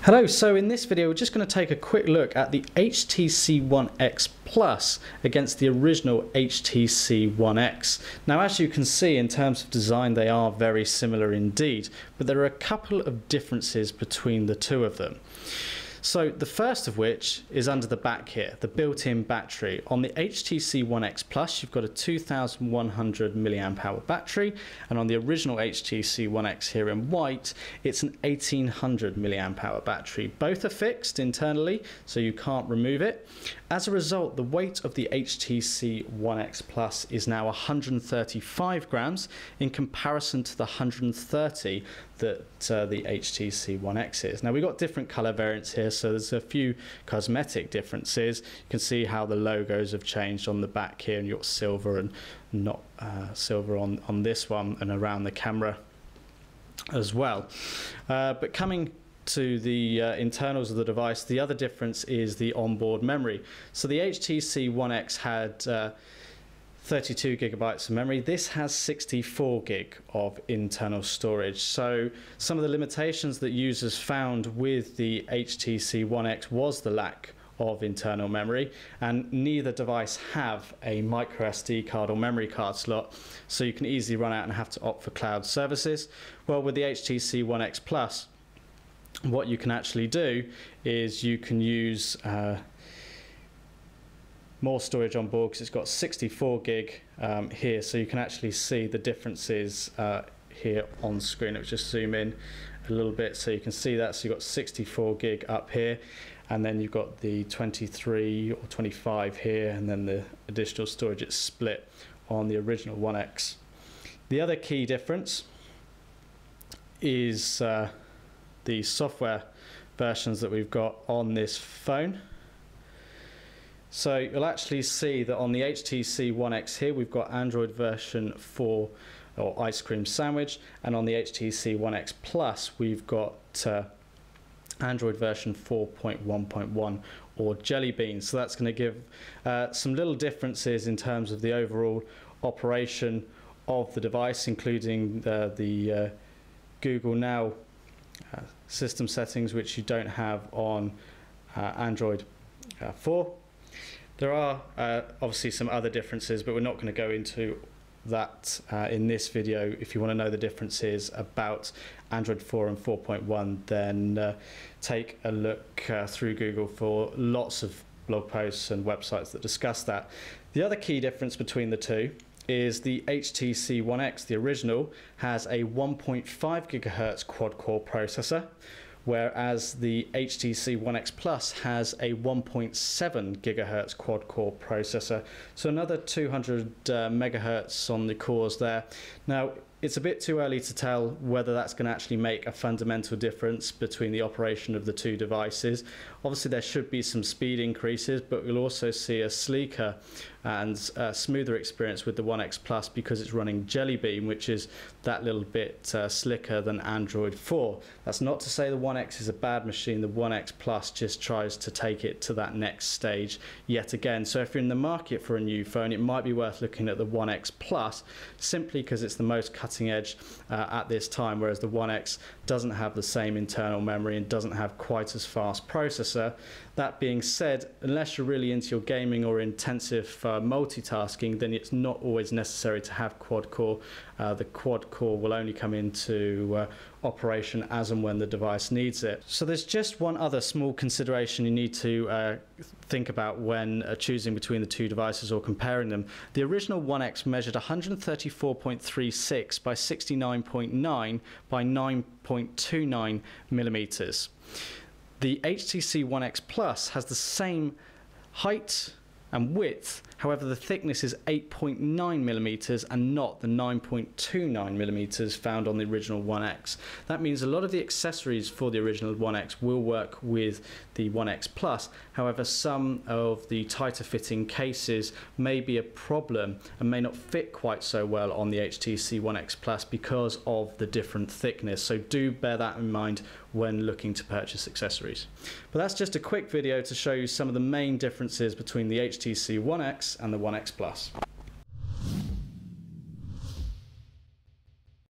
Hello, so in this video we're just going to take a quick look at the HTC One X Plus against the original HTC One X. Now, as you can see, in terms of design they are very similar indeed, but there are a couple of differences between the two of them. So the first of which is under the back here, the built-in battery. On the HTC One X Plus, you've got a 2100 milliamp hour battery, and on the original HTC One X here in white, it's an 1800 milliamp hour battery. Both are fixed internally, so you can't remove it. As a result, the weight of the HTC One X Plus is now 135 grams in comparison to the 130 that the HTC One X is. Now, we've got different color variants here, so there's a few cosmetic differences. You can see how the logos have changed on the back here, and you've got silver and not silver on this one, and around the camera as well. But coming to the internals of the device, the other difference is the onboard memory. So the HTC One X had 32 gigabytes of memory. This has 64 gig of internal storage. So some of the limitations that users found with the HTC One X was the lack of internal memory, and neither device have a micro SD card or memory card slot, so you can easily run out and have to opt for cloud services. Well, with the HTC One X Plus, what you can actually do is you can use more storage on board, because it's got 64 gig here, so you can actually see the differences here on screen. Let's just zoom in a little bit so you can see that. So you've got 64 gig up here, and then you've got the 23 or 25 here, and then the additional storage it's split on the original One X. The other key difference is the software versions that we've got on this phone. So you'll actually see that on the HTC One X here, we've got Android version 4 or ice cream sandwich, and on the HTC One X Plus, we've got Android version 4.1.1 or jelly beans. So that's going to give some little differences in terms of the overall operation of the device, including the Google Now system settings, which you don't have on Android 4. There are obviously some other differences, but we're not going to go into that in this video. If you want to know the differences about Android 4 and 4.1, then take a look through Google for lots of blog posts and websites that discuss that. The other key difference between the two is the HTC One X, the original, has a 1.5 gigahertz quad-core processor, whereas the HTC One X Plus has a 1.7 gigahertz quad-core processor, so another 200 megahertz on the cores there. Now, it's a bit too early to tell whether that's going to actually make a fundamental difference between the operation of the two devices. Obviously, there should be some speed increases, but we'll also see a sleeker and smoother experience with the One X Plus, because it's running Jelly Bean, which is that little bit slicker than Android 4. That's not to say the One X is a bad machine. The One X Plus just tries to take it to that next stage yet again. So if you're in the market for a new phone, it might be worth looking at the One X Plus, simply because it's the most cutting edge at this time, whereas the One X doesn't have the same internal memory and doesn't have quite as fast processor. That being said, unless you're really into your gaming or intensive multitasking, then it's not always necessary to have quad core. The quad core will only come into operation as and when the device needs it. So there's just one other small consideration you need to think about when choosing between the two devices or comparing them. The original One X measured 134.36 by 69.9 by 9.29 millimeters. The HTC One X Plus has the same height and width, however the thickness is 8.9 millimeters and not the 9.29 millimeters found on the original One X. That means a lot of the accessories for the original One X will work with the One X Plus. However, some of the tighter fitting cases may be a problem and may not fit quite so well on the HTC One X Plus because of the different thickness. So do bear that in mind when looking to purchase accessories. But that's just a quick video to show you some of the main differences between the HTC One X and the One X Plus.